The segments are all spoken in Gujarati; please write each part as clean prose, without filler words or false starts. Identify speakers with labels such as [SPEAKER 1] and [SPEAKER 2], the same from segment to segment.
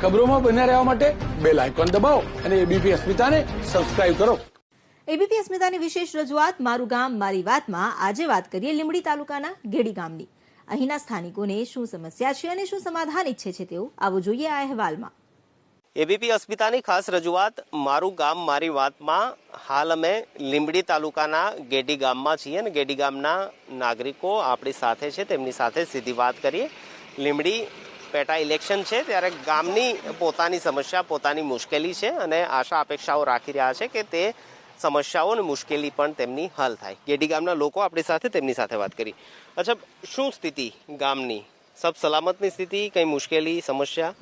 [SPEAKER 1] ખબરોમાં બન્યા રહેવા માટે બેલ આઇકોન દબાવો અને એબીપી અસ્મિતાને સબસ્ક્રાઇબ કરો.
[SPEAKER 2] એબીપી અસ્મિતાની વિશેષ રજૂઆત મારું ગામ મારી વાતમાં આજે વાત કરીએ લીંબડી તાલુકાના ગેડી ગામની. અહીંના સ્થાનિકોને શું સમસ્યા છે અને શું સમાધાન ઈચ્છે છે તેઓ આવો જોઈએ આ અહેવાલમાં.
[SPEAKER 3] એબીપી અસ્મિતાની ખાસ રજૂઆત મારું ગામ મારી વાતમાં. હાલ અમે લીંબડી તાલુકાના ગેડી ગામમાં છીએ અને ગેડી ગામના નાગરિકો આપણી સાથે છે, તેમની સાથે સીધી વાત કરીએ. લીંબડી પેટા ઇલેક્શન છે ત્યારે ગામની પોતાની સમસ્યા, પોતાની મુશ્કેલી છે અને આશા અપેક્ષાઓ રાખી રહ્યા છે કે તે સમસ્યાઓ અને મુશ્કેલી પણ તેમની હલ થાય. ગેડી ગામના લોકો આપણી સાથે, તેમની સાથે વાત કરી. અચ્છા, શું સ્થિતિ ગામની? સબ સલામતની સ્થિતિ? કઈ મુશ્કેલી, સમસ્યા?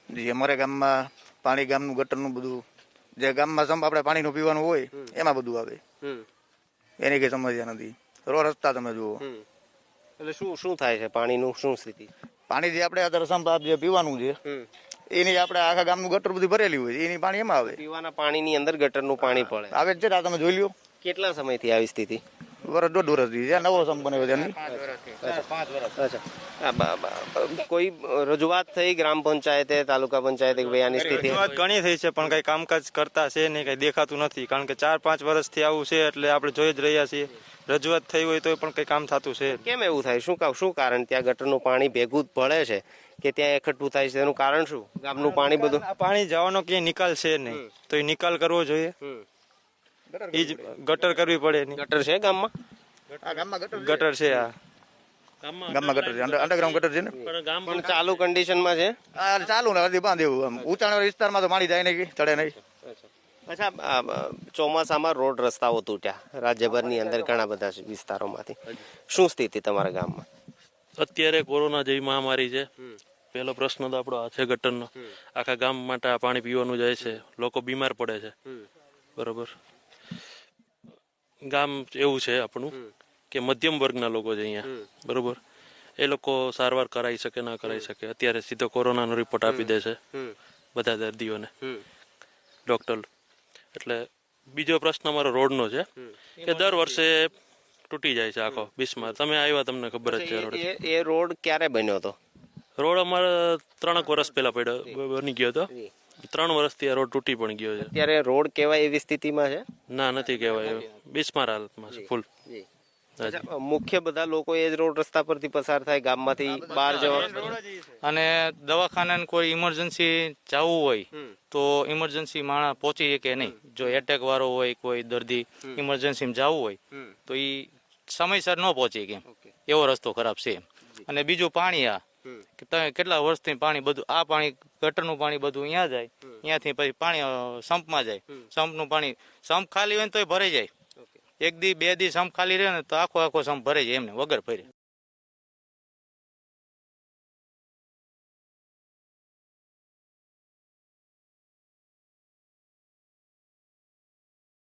[SPEAKER 4] જી, અમારા ગામમાં પાણી, ગામનું ગટરનું બધું જે ગામમાં આપણે પાણીનું પીવાનું હોય એમાં બધું આવે, એની કઈ સમસ્યા નથી. રસ્તા તમે જુઓ.
[SPEAKER 3] એટલે શું થાય છે? પાણીનું શું સ્થિતિ?
[SPEAKER 4] પાણી જે આપણે અત્યારે જે પીવાનું છે એની આપણે આખા ગામનું ગટર બધી ભરેલી હોય, એની પાણી એમાં આવે.
[SPEAKER 3] પીવાના પાણીની અંદર ગટરનું પાણી પડે
[SPEAKER 4] આવે છે. તમે જોઈ લ્યો.
[SPEAKER 3] કેટલા સમયથી આવી સ્થિતિ?
[SPEAKER 4] વર્ષ, 1.5 વર્ષથી. જ્યાં નવો સંપ બન્યો છે.
[SPEAKER 3] કોઈ રજૂઆત થઈ ગ્રામ પંચાયતે, તાલુકા પંચાયતે? આની સ્થિતિ
[SPEAKER 5] ઘણી થઈ છે પણ કઈ કામકાજ કરતા છે નહીં, કઈ દેખાતું નથી. કારણ કે 4-5 વર્ષથી આવું છે એટલે આપણે જોઈ જ રહ્યા છીએ. રજૂઆત થઈ હોય તો પણ કઈ કામ થતું છે.
[SPEAKER 3] કેમ એવું થાય? શું કારણ? ત્યાં ગટરનું પાણી ભેગું પડે છે કે ત્યાં એકઠું થાય છે? તેનું કારણ શું? ગામનું પાણી બધું
[SPEAKER 5] પાણી જવાનો ક્યાંય નિકાલ છે નહીં, તો એ નિકાલ કરવો જોઈએ. એ જ ગટર કરવી પડે.
[SPEAKER 3] ગટર છે ગામમાં?
[SPEAKER 5] ગટર છે. આ
[SPEAKER 4] ગામમાં ગટર છે, અંડરગ્રાઉન્ડ ગટર છે ને,
[SPEAKER 3] પણ ચાલુ કન્ડિશનમાં છે.
[SPEAKER 4] ચાલુ ને બાંધેવું. ઊંચાણ વિસ્તારમાં તો પાણી જાય નહીં, ચડે નહીં.
[SPEAKER 3] અચ્છા, ચોમાસામાં રોડ રસ્તાઓ તૂટ્યા રાજ્યભરની અંદર ઘણા બધા વિસ્તારોમાંથી. શું સ્થિતિ તમારા ગામમાં?
[SPEAKER 6] અત્યારે કોરોના જેવી મહામારી છે. પહેલો પ્રશ્ન તો આપણો આ છે ગટરનો. આખા ગામ માટે આ પાણી પીવાનું જાય છે, લોકો બીમાર પડે છે. બરોબર. ગામ એવું છે આપણું કે મધ્યમ વર્ગના લોકો છે અહીંયા. બરોબર. એ લોકો સારવાર કરાવી શકે ના કરાવી શકે. અત્યારે સીધો કોરોનાનો રિપોર્ટ આપી દે છે બધા દર્દીઓને ડોક્ટર. એટલે બીજો પ્રશ્ન અમારો રોડનો છે કે દર વર્ષે તૂટી જાય છે આખો બિસ્માર. તમે આવ્યા, તમને ખબર જ છે.
[SPEAKER 3] એ રોડ ક્યારે બન્યો હતો?
[SPEAKER 6] રોડ અમારે 3 વર્ષ પહેલા બની ગયો હતો. 3 વર્ષથી આ રોડ તૂટી પણ ગયો છે.
[SPEAKER 3] અત્યારે રોડ કહેવાય એવી સ્થિતિમાં છે?
[SPEAKER 6] ના, નથી કહેવાય. બિસ્માર હાલતમાં છે ફૂલ.
[SPEAKER 3] મુખ્ય બધા લોકો એ જ રોડ રસ્તા પરથી પસાર થાય ગામમાંથી બહાર જવા.
[SPEAKER 7] અને દવાખાને કોઈ ઇમરજન્સી જવું હોય તો ઇમરજન્સી માણસ પહોંચી શકે નહીં. જો એટેક વાળો હોય, કોઈ દર્દી ઇમરજન્સીમાં જવું હોય તો એ સમયસર ન પહોંચી કેમ, એવો રસ્તો ખરાબ છે. અને બીજું પાણી, આ તમે કેટલા વર્ષથી પાણી બધું આ પાણી ગટરનું પાણી બધું અહીંયા જાય, અહીંયાથી પછી પાણી સંપમાં જાય. સંપનું પાણી, સંપ ખાલી હોય ને તોય ભરાઈ જાય. 1 દી 2 દી સંપ ખાલી રહે ને તો આખો સંપ ભરાઈ જાય એમને વગર ભરે.